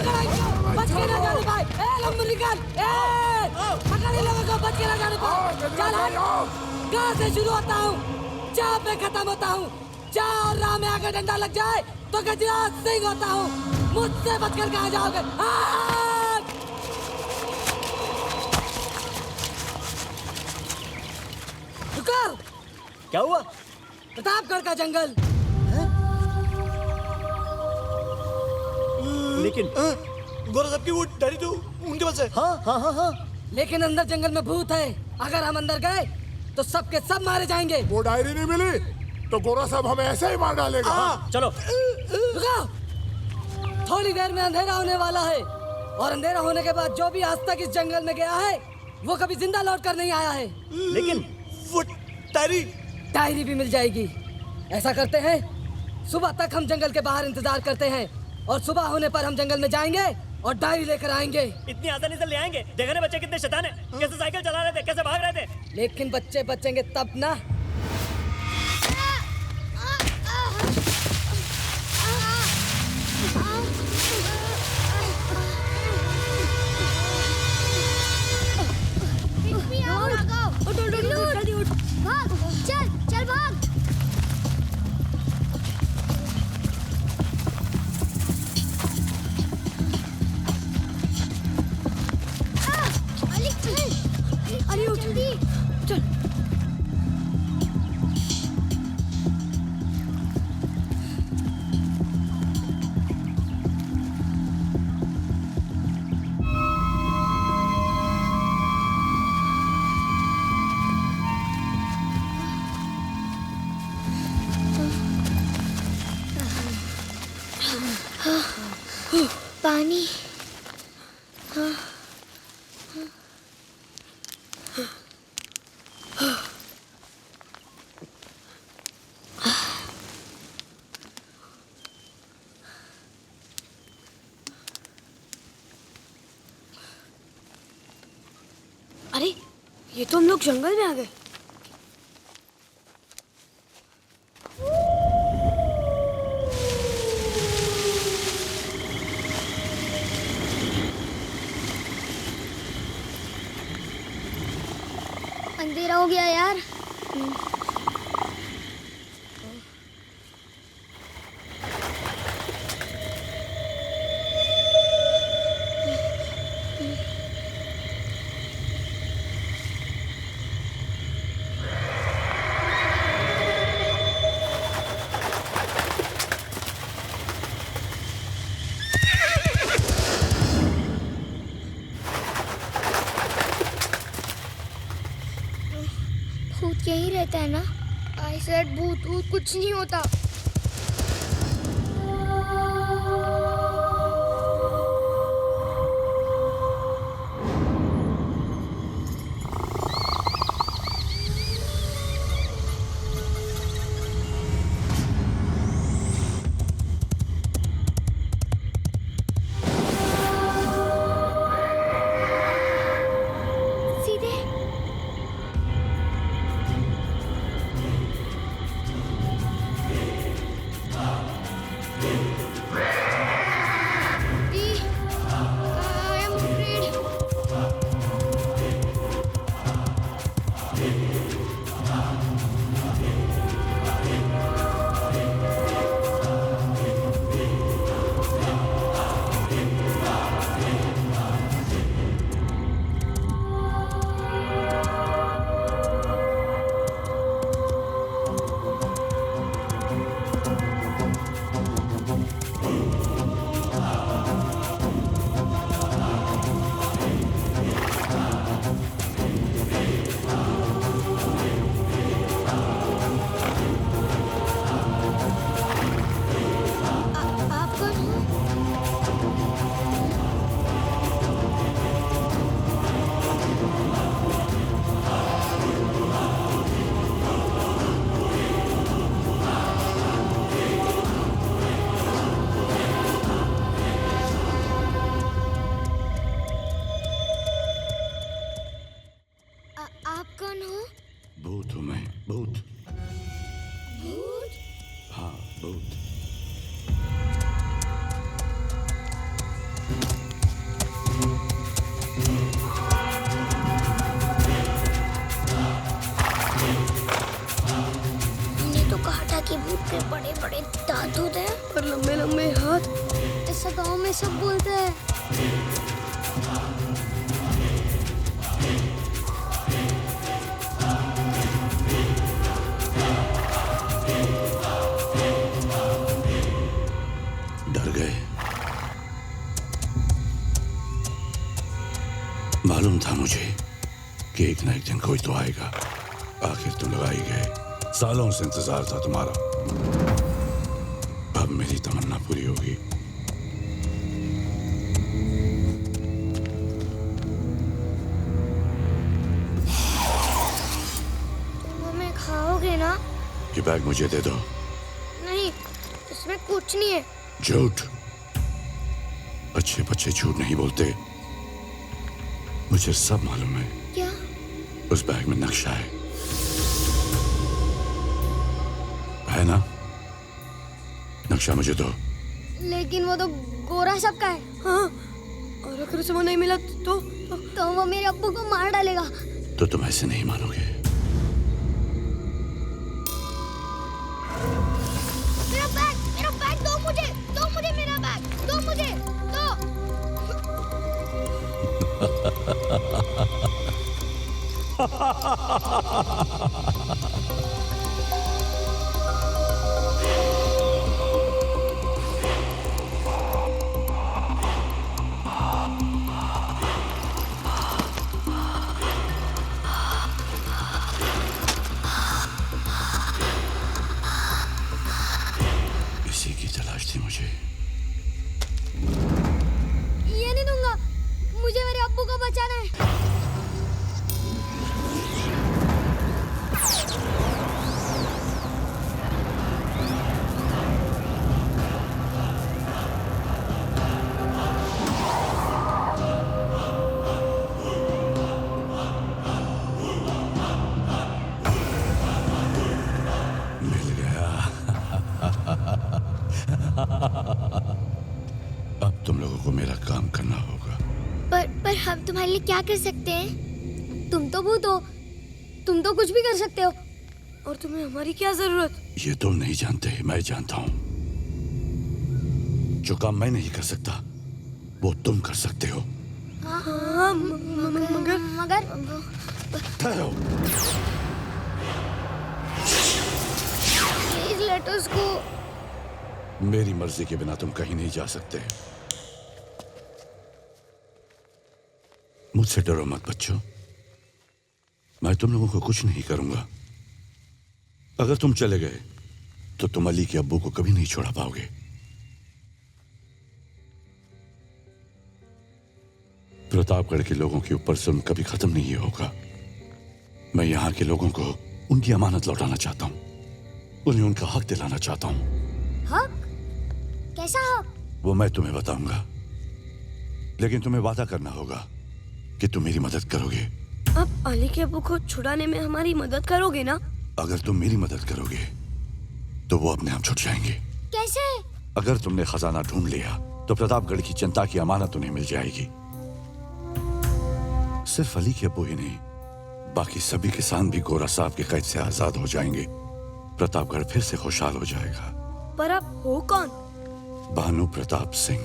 पकड़ इनको, बच के ना जाने पाए। लंबू निकाल, पकड़ इन लोगों को, बच के ना जाने पाए। चल हट, कहाँ से शुरू होता हूँ, जहाँ पे खत्म होता हूँ। जहाँ और राह में आगे डंडा लग जाए तो गजराज सिंह होता हूँ। मुझसे बचकर कहाँ जाओगे? रुको। क्या हुआ? प्रतापगढ़ का जंगल। लेकिन गोरा साहब की वो डायरी तो उनके पास है। हाँ हाँ हाँ हाँ, लेकिन अंदर जंगल में भूत है। अगर हम अंदर गए तो सबके सब मारे जाएंगे। वो डायरी नहीं मिली तो गोरा साहब हमें ऐसे ही मार डालेगा। चलो। रुको, थोड़ी देर में अंधेरा होने वाला है और अंधेरा होने के बाद जो भी आज तक इस जंगल में गया है वो कभी जिंदा लौट कर नहीं आया है। लेकिन वो डायरी भी मिल जाएगी। ऐसा करते हैं, सुबह तक हम जंगल के बाहर इंतजार करते हैं और सुबह होने पर हम जंगल में जाएंगे और डायरी लेकर आएंगे। इतनी आसानी से ले आएंगे? देखा ना बच्चे कितने शैतान हैं, कैसे साइकिल चला रहे थे, कैसे भाग रहे थे। लेकिन बच्चे बचेंगे तब ना। जल्दी उठ, भाग, चल चल भाग। अरे उठ जल्दी, चल। पानी। अरे ये तो हम लोग जंगल में आ गए। अंधेरा हो गया यार। भूत यहीं रहता है ना? आई सेड भूत भूत कुछ नहीं होता। आप कौन हो? भूत हूँ मैं, भूत। भूत? हाँ, भूत। था कि भूत के बड़े बड़े दांत होते हैं और लंबे लंबे हाथ। ऐसा गांव में सब बोलते हैं। डर गए? मालूम था मुझे कि एक ना एक दिन कोई तो आएगा। आखिर तुम लोग आ ही गए। सालों से इंतजार था तुम्हारा। अब मेरी तमन्ना पूरी होगी। तुम हमें खाओगे ना? ये बैग मुझे दे दो। नहीं, इसमें कुछ नहीं है। झूठ। अच्छे बच्चे झूठ नहीं बोलते। मुझे सब मालूम है। क्या? उस बैग में नक्शा है ना? नक्शा मुझे दो। लेकिन वो तो गोरा साहब का है। हाँ, और अगर उसे वो नहीं मिला तो वो मेरे अब्बू को मार डालेगा। तो तुम ऐसे नहीं मानोगे। मेरा बैग दो मुझे मेरा बैग दो मुझे दो। इसी की तलाश थी मुझे। ये नहीं दूंगा, मुझे मेरे अब्बू को बचाना है। मिल गया। अब तुम लोगों को मेरा काम करना होगा। पर हम तुम्हारे लिए क्या कर सकते हैं? तुम तो भूत हो, तुम तो कुछ भी कर सकते हो। और तुम्हें हमारी क्या जरूरत? ये तुम नहीं जानते, मैं जानता हूं। जो काम मैं नहीं कर सकता वो तुम कर सकते हो। हाँ, मगर ठहरो। प्लीज लेट अस गो। मेरी मर्जी के बिना तुम कहीं नहीं जा सकते। मुझसे डरो मत बच्चों। मैं तुम लोगों को कुछ नहीं करूंगा। अगर तुम चले गए तो तुम अली के अब्बू को कभी नहीं छोड़ा पाओगे। प्रतापगढ़ के लोगों के ऊपर जुल्म कभी खत्म नहीं होगा। मैं यहाँ के लोगों को उनकी अमानत लौटाना चाहता हूँ। उन्हें उनका हक दिलाना चाहता हूँ। हक? कैसा हक? वो मैं तुम्हें बताऊंगा, लेकिन तुम्हें वादा करना होगा कि तुम मेरी मदद करोगे। अब अली के अब्बू को छुड़ाने में हमारी मदद करोगे ना? अगर तुम मेरी मदद करोगे तो वो अपने आप छुट जाएंगे। कैसे? अगर तुमने खजाना ढूंढ लिया तो प्रतापगढ़ की जनता की अमानत उन्हें मिल जाएगी। सिर्फ अली के अब्बू ही नहीं, बाकी सभी किसान भी गोरा साहब के कैद से आजाद हो जाएंगे। प्रतापगढ़ फिर से खुशहाल हो जाएगा। पर अब हो कौन? भानु प्रताप सिंह।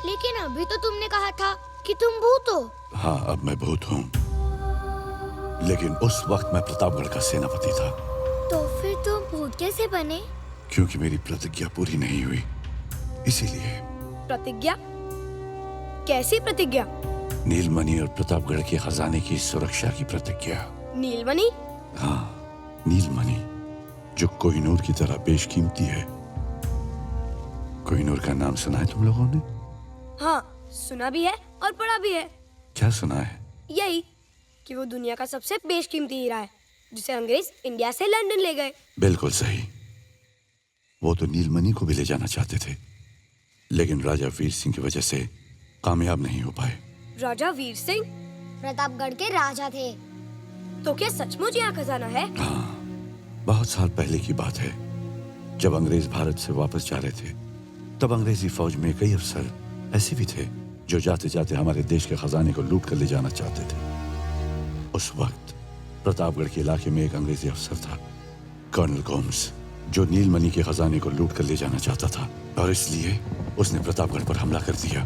लेकिन अभी तो तुमने कहा था कि तुम भूत हो। हाँ, अब मैं भूत हूँ, लेकिन उस वक्त मैं प्रतापगढ़ का सेनापति था। तो फिर तुम भूत कैसे बने? क्योंकि मेरी प्रतिज्ञा पूरी नहीं हुई, इसीलिए। प्रतिज्ञा? कैसी प्रतिज्ञा? नीलमणि और प्रतापगढ़ के खजाने की सुरक्षा की प्रतिज्ञा। नीलमणि? हाँ, नीलमणि, जो कोहिनूर की तरह बेशकीमती है। कोहिनूर का नाम सुना है तुम लोगों ने? हाँ, सुना भी है और पढ़ा भी है। क्या सुना है? यही कि वो दुनिया का सबसे बेशकीमती हीरा है, जिसे अंग्रेज इंडिया से लंदन ले गए। बिल्कुल सही। वो तो नीलमणि को भी ले जाना चाहते थे, लेकिन राजा वीर सिंह की वजह से कामयाब नहीं हो पाए। राजा वीर सिंह प्रतापगढ़ के राजा थे। तो क्या सचमुच यहाँ खजाना है? हाँ, बहुत साल पहले की बात है। जब अंग्रेज भारत से वापस जा रहे थे, तब अंग्रेजी फौज में कई अफसर ऐसे भी थे जो जाते जाते हमारे देश के खजाने को लूट कर ले जाना चाहते थे। उस वक्त प्रतापगढ़ के इलाके में एक अंग्रेजी अफसर था, कर्नल गोम्स। जो नीलमणि के खजाने को लूट कर ले जाना चाहता था, और इसलिए उसने प्रतापगढ़ पर हमला कर दिया।